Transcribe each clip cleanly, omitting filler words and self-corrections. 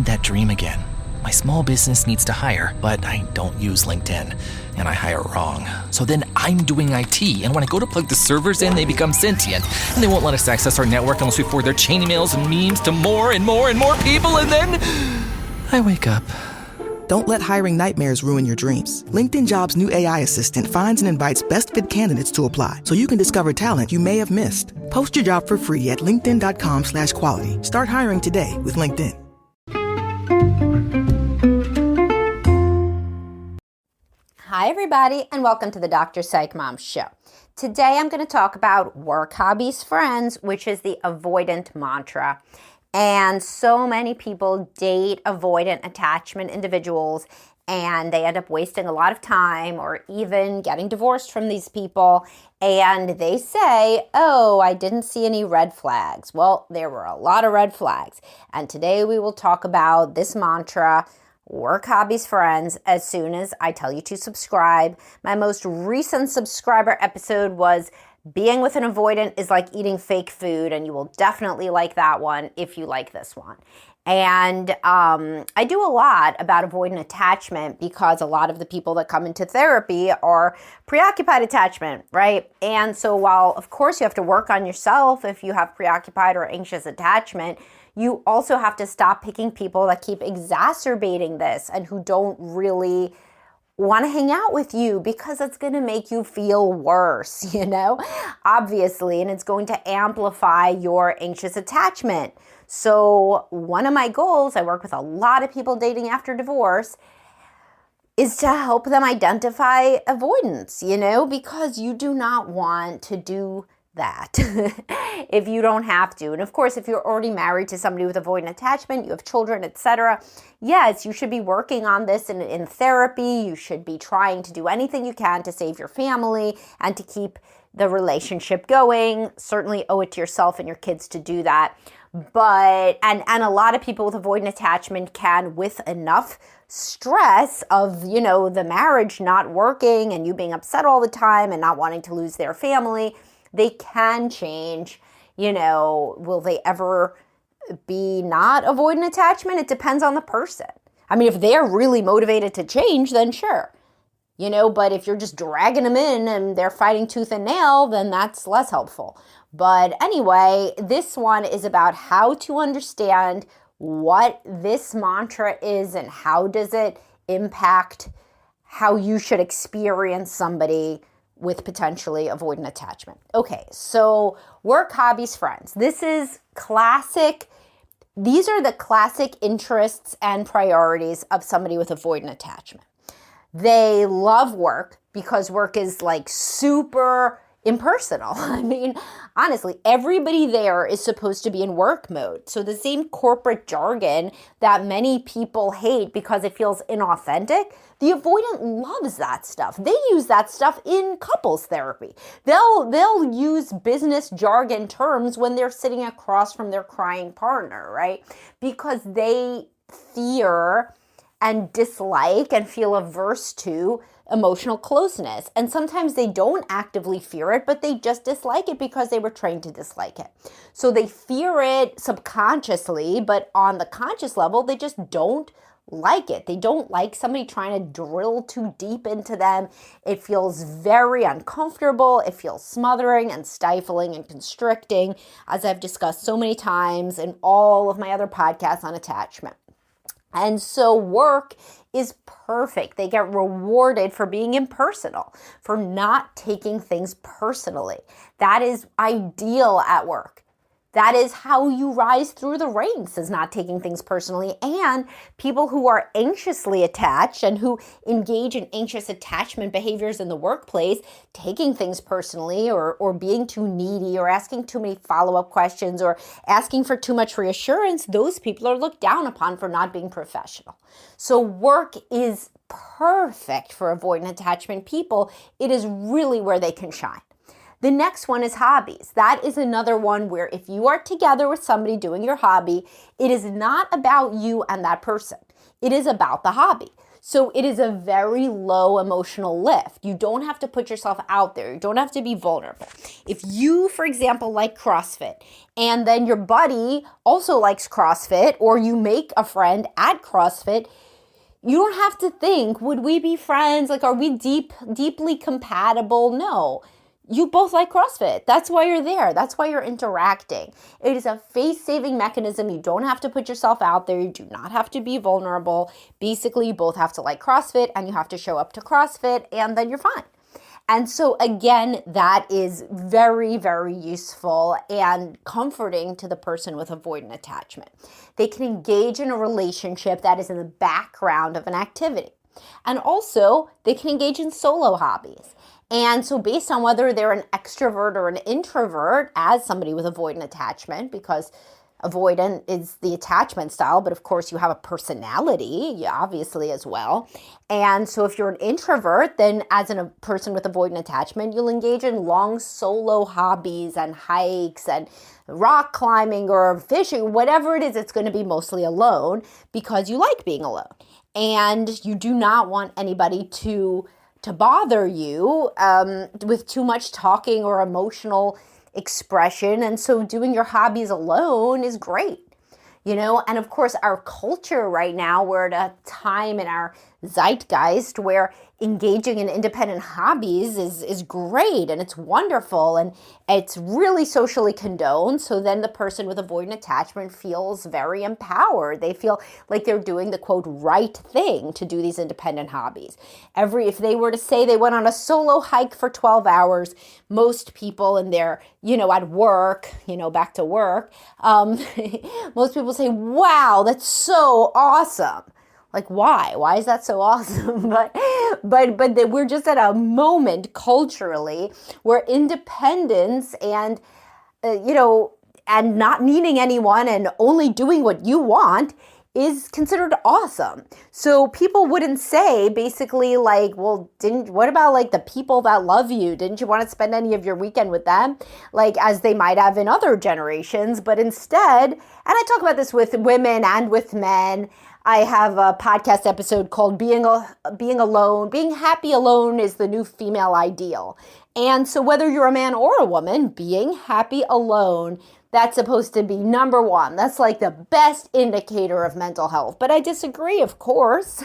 had that dream again. My small business needs to hire, but I don't use LinkedIn, and I hire wrong. So then I'm doing IT, and when I go to plug the servers in, they become sentient, and they won't let us access our network unless we forward their chain emails and memes to more and more and more people, and then I wake up. Don't let hiring nightmares ruin your dreams. LinkedIn Jobs' new AI assistant finds and invites best fit candidates to apply, so you can discover talent you may have missed. Post your job for free at linkedin.com/quality. Start hiring today with LinkedIn. Hi, everybody, and welcome to the Dr. Psych Mom Show. Today, I'm going to talk about work, hobbies, friends, which is the avoidant mantra. And so many people date avoidant attachment individuals, and they end up wasting a lot of time or even getting divorced from these people. And they say, oh, I didn't see any red flags. Well, there were a lot of red flags. And today we will talk about this mantra, work, hobbies, friends, as soon as I tell you to subscribe. My most recent subscriber episode was being with an avoidant is like eating fake food, and you will definitely like that one if you like this one. And I do a lot about avoidant attachment because a lot of the people that come into therapy are preoccupied attachment, right? And so while, of course, you have to work on yourself if you have preoccupied or anxious attachment, you also have to stop picking people that keep exacerbating this and who don't really want to hang out with you because it's going to make you feel worse, obviously, and it's going to amplify your anxious attachment. So one of my goals, I work with a lot of people dating after divorce, is to help them identify avoidance, because you do not want to do that if you don't have to. And of course, if you're already married to somebody with avoidant attachment, you have children, etc., yes, you should be working on this in therapy. You should be trying to do anything you can to save your family and to keep the relationship going. Certainly owe it to yourself and your kids to do that. But, and a lot of people with avoidant attachment can, with enough stress of, the marriage not working and you being upset all the time and not wanting to lose their family, they can change. Will they ever be not avoidant attachment? It depends on the person. I mean, if they're really motivated to change, then sure. But if you're just dragging them in and they're fighting tooth and nail, then that's less helpful. But anyway, this one is about how to understand what this mantra is and how does it impact how you should experience somebody with potentially avoidant attachment. Okay, so work, hobbies, friends. This is classic. These are the classic interests and priorities of somebody with avoidant attachment. They love work because work is like super impersonal. I mean, honestly, everybody there is supposed to be in work mode. So the same corporate jargon that many people hate because it feels inauthentic, the avoidant loves that stuff. They use that stuff in couples therapy. They'll use business jargon terms when they're sitting across from their crying partner, right? Because they fear and dislike and feel averse to emotional closeness. And sometimes they don't actively fear it, but they just dislike it because they were trained to dislike it. So they fear it subconsciously, but on the conscious level, they just don't like it. They don't like somebody trying to drill too deep into them. It feels very uncomfortable. It feels smothering and stifling and constricting, as I've discussed so many times in all of my other podcasts on attachment. And so work is perfect. They get rewarded for being impersonal, for not taking things personally. That is ideal at work. That is how you rise through the ranks, is not taking things personally. And people who are anxiously attached and who engage in anxious attachment behaviors in the workplace, taking things personally or being too needy or asking too many follow-up questions or asking for too much reassurance, those people are looked down upon for not being professional. So work is perfect for avoidant attachment people. It is really where they can shine. The next one is hobbies. That is another one where if you are together with somebody doing your hobby, it is not about you and that person. It is about the hobby. So it is a very low emotional lift. You don't have to put yourself out there. You don't have to be vulnerable. If you, for example, like CrossFit, and then your buddy also likes CrossFit, or you make a friend at CrossFit, you don't have to think, would we be friends? Like, are we deeply compatible? No. You both like CrossFit. That's why you're there. That's why you're interacting. It is a face-saving mechanism. You don't have to put yourself out there. You do not have to be vulnerable. Basically, you both have to like CrossFit and you have to show up to CrossFit, and then you're fine. And so again, that is very, very useful and comforting to the person with avoidant attachment. They can engage in a relationship that is in the background of an activity. And also, they can engage in solo hobbies. And so based on whether they're an extrovert or an introvert, as somebody with avoidant attachment, because avoidant is the attachment style, but of course you have a personality, obviously, as well. And so if you're an introvert, then as a person with avoidant attachment, you'll engage in long solo hobbies and hikes and rock climbing or fishing, whatever it is, it's going to be mostly alone because you like being alone. And you do not want anybody to bother you with too much talking or emotional expression. And so doing your hobbies alone is great, and of course our culture right now, we're at a time in our zeitgeist where engaging in independent hobbies is great and it's wonderful and it's really socially condoned. So then the person with avoidant attachment feels very empowered. They feel like they're doing the quote right thing to do these independent hobbies. If they were to say they went on a solo hike for 12 hours, most people in their, at work, back to work, most people say, wow, that's so awesome. Like, why? Why is that so awesome? But we're just at a moment culturally where independence and, and not needing anyone and only doing what you want is considered awesome. So people wouldn't say basically like, well, what about like the people that love you? Didn't you want to spend any of your weekend with them? Like as they might have in other generations, but instead, and I talk about this with women and with men. I have a podcast episode called Being Alone. Being happy alone is the new female ideal. And so whether you're a man or a woman, being happy alone, that's supposed to be number one. That's like the best indicator of mental health. But I disagree, of course.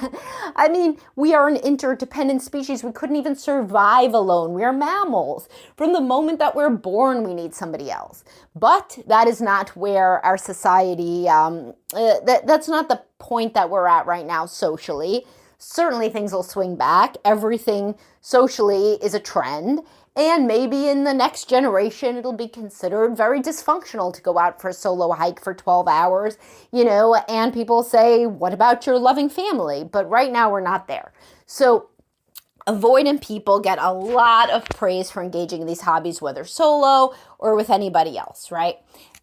I mean, we are an interdependent species. We couldn't even survive alone. We are mammals. From the moment that we're born, we need somebody else. But that is not where our society, that's not the point that we're at right now socially. Certainly things will swing back. Everything socially is a trend. And maybe in the next generation, it'll be considered very dysfunctional to go out for a solo hike for 12 hours, and people say, what about your loving family? But right now we're not there. So avoidant people get a lot of praise for engaging in these hobbies, whether solo or with anybody else, right?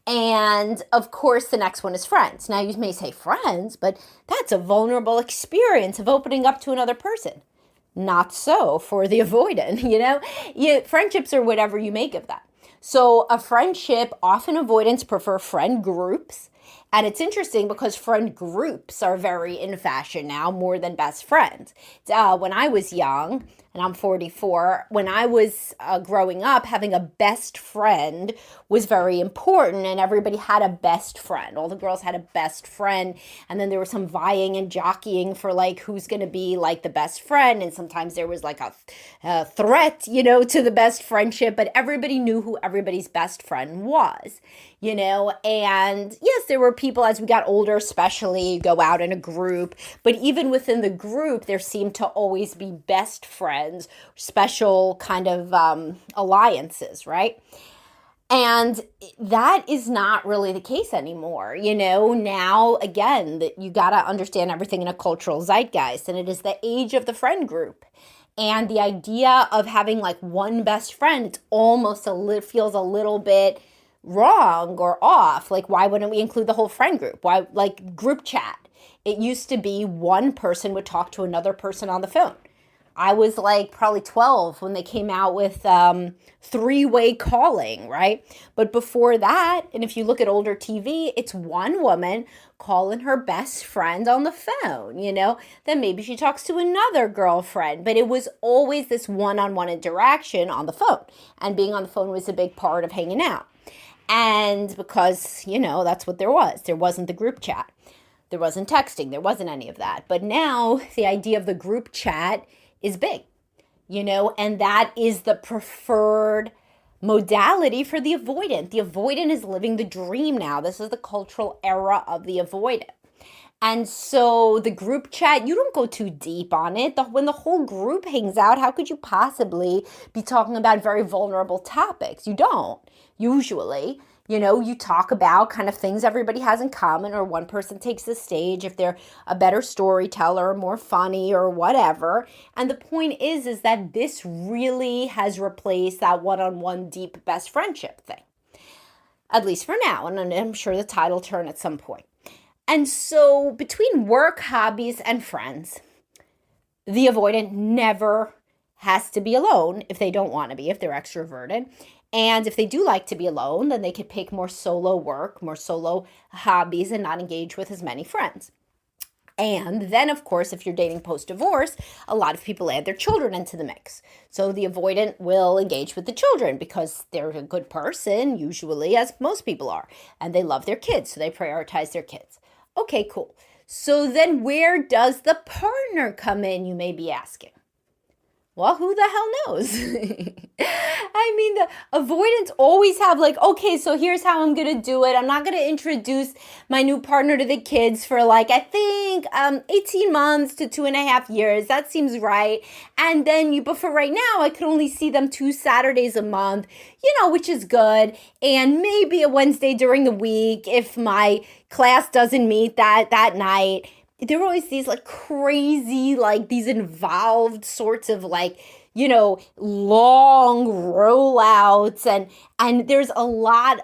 And of course, the next one is friends. Now you may say friends, but that's a vulnerable experience of opening up to another person. Not so for the avoidant, friendships are whatever you make of that. So a friendship, often avoidants prefer friend groups. And it's interesting because friend groups are very in fashion now, more than best friends. When I was young, and I'm 44, when I was growing up, having a best friend was very important, and everybody had a best friend. All the girls had a best friend, and then there was some vying and jockeying for like who's going to be like the best friend, and sometimes there was like a threat, to the best friendship, but everybody knew who everybody's best friend was, and yes, there were people as we got older, especially go out in a group, but even within the group, there seemed to always be best friends, special kind of alliances, right? And that is not really the case anymore. Now, again, you got to understand everything in a cultural zeitgeist, and it is the age of the friend group. And the idea of having like one best friend, it's almost feels a little bit wrong or off. Like, why wouldn't we include the whole friend group? Why, like group chat? It used to be one person would talk to another person on the phone. I was like probably 12 when they came out with three-way calling, right? But before that, and if you look at older TV, it's one woman calling her best friend on the phone, Then maybe she talks to another girlfriend, but it was always this one-on-one interaction on the phone. And being on the phone was a big part of hanging out. And because, that's what there was. There wasn't the group chat. There wasn't texting. There wasn't any of that. But now the idea of the group chat is big, and that is the preferred modality for the avoidant. The avoidant is living the dream now. This is the cultural era of the avoidant. And so the group chat, you don't go too deep on it. When the whole group hangs out, how could you possibly be talking about very vulnerable topics? You don't, usually. You talk about kind of things everybody has in common, or one person takes the stage if they're a better storyteller or more funny or whatever. And the point is that this really has replaced that one-on-one deep best friendship thing, at least for now. And I'm sure the tide will turn at some point. And so between work, hobbies, and friends, the avoidant never has to be alone if they don't want to be, if they're extroverted. And if they do like to be alone, then they could pick more solo work, more solo hobbies, and not engage with as many friends. And then, of course, if you're dating post-divorce, a lot of people add their children into the mix. So the avoidant will engage with the children because they're a good person, usually, as most people are. And they love their kids, so they prioritize their kids. Okay, cool. So then where does the partner come in, you may be asking? Well, who the hell knows? I mean, the avoidants always have okay, so here's how I'm going to do it. I'm not going to introduce my new partner to the kids for I think 18 months to 2.5 years. That seems right. And then but for right now, I could only see them 2 Saturdays a month, which is good. And maybe a Wednesday during the week if my class doesn't meet that night. There are always these crazy, these involved sorts of long rollouts and there's a lot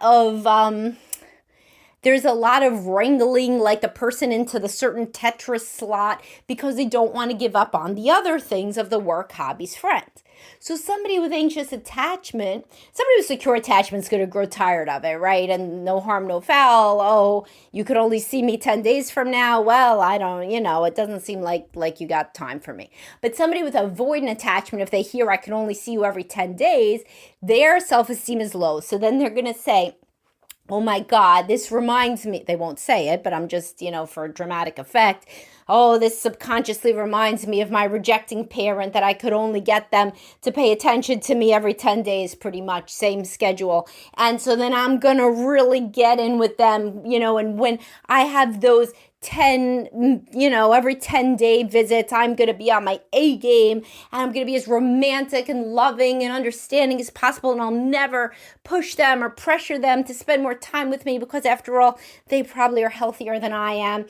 of wrangling the person into the certain Tetris slot because they don't want to give up on the other things of the work, hobbies, friends. So somebody with anxious attachment, somebody with secure attachment is going to grow tired of it, right? And no harm, no foul. Oh, you could only see me 10 days from now. Well, I don't, it doesn't seem like you got time for me. But somebody with avoidant attachment, if they hear I can only see you every 10 days, their self-esteem is low. So then they're going to say, oh my God, this reminds me, they won't say it, but I'm just, for dramatic effect. Oh, this subconsciously reminds me of my rejecting parent that I could only get them to pay attention to me every 10 days, pretty much, same schedule. And so then I'm going to really get in with them, and when I have those 10, every 10-day visits, I'm going to be on my A game and I'm going to be as romantic and loving and understanding as possible. And I'll never push them or pressure them to spend more time with me because after all, they probably are healthier than I am.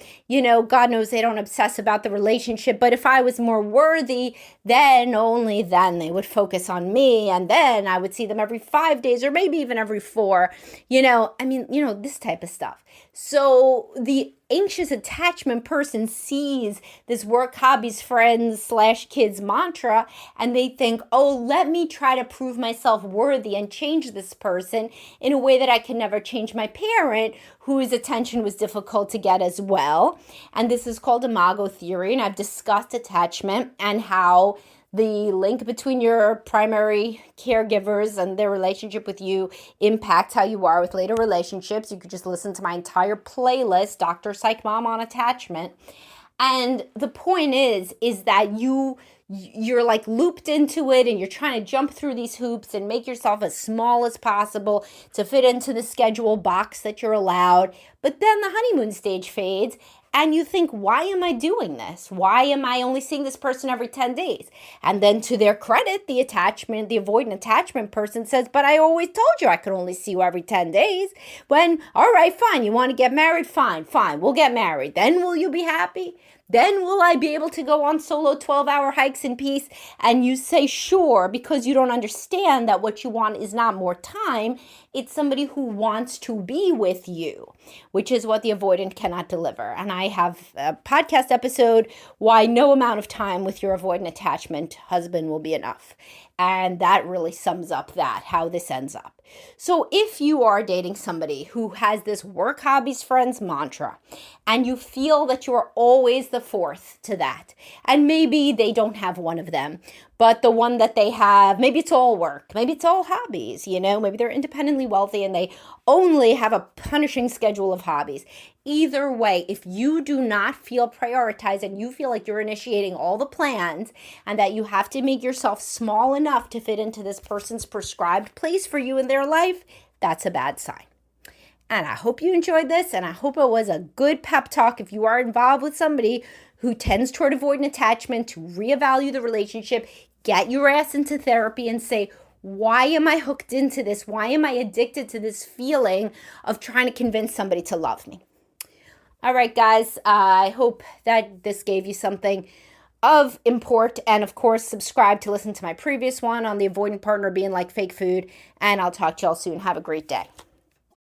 God knows they don't obsess about the relationship. But if I was more worthy, then only then they would focus on me. And then I would see them every 5 days or maybe even every 4, this type of stuff. So the anxious attachment person sees this work, hobbies, friends / kids mantra and they think, oh, let me try to prove myself worthy and change this person in a way that I can never change my parent whose attention was difficult to get as well. And this is called imago theory. And I've discussed attachment and how the link between your primary caregivers and their relationship with you impacts how you are with later relationships. You could just listen to my entire playlist, Dr. Psych Mom on Attachment. And the point is that you're looped into it and you're trying to jump through these hoops and make yourself as small as possible to fit into the schedule box that you're allowed. But then the honeymoon stage fades and you think, why am I doing this? Why am I only seeing this person every 10 days? And then to their credit, the avoidant attachment person says, but I always told you I could only see you every 10 days. When, all right, fine, you want to get married? Fine, we'll get married. Then will you be happy? Then will I be able to go on solo 12-hour hikes in peace? And you say, sure, because you don't understand that what you want is not more time. It's somebody who wants to be with you, which is what the avoidant cannot deliver. And I have a podcast episode, Why No Amount of Time with Your Avoidant Attachment Husband Will Be Enough. And that really sums up how this ends up. So if you are dating somebody who has this work, hobbies, friends mantra, and you feel that you are always the fourth to that, and maybe they don't have one of them, but the one that they have, maybe it's all work, maybe it's all hobbies, maybe they're independently wealthy and they only have a punishing schedule of hobbies. Either way, if you do not feel prioritized and you feel like you're initiating all the plans and that you have to make yourself small enough to fit into this person's prescribed place for you in their life, that's a bad sign. And I hope you enjoyed this, and I hope it was a good pep talk if you are involved with somebody who tends toward avoidant attachment, to reevaluate the relationship, get your ass into therapy and say, why am I hooked into this? Why am I addicted to this feeling of trying to convince somebody to love me? All right, guys, I hope that this gave you something of import. And of course, subscribe to listen to my previous one on the avoidant partner being like fake food. And I'll talk to y'all soon. Have a great day.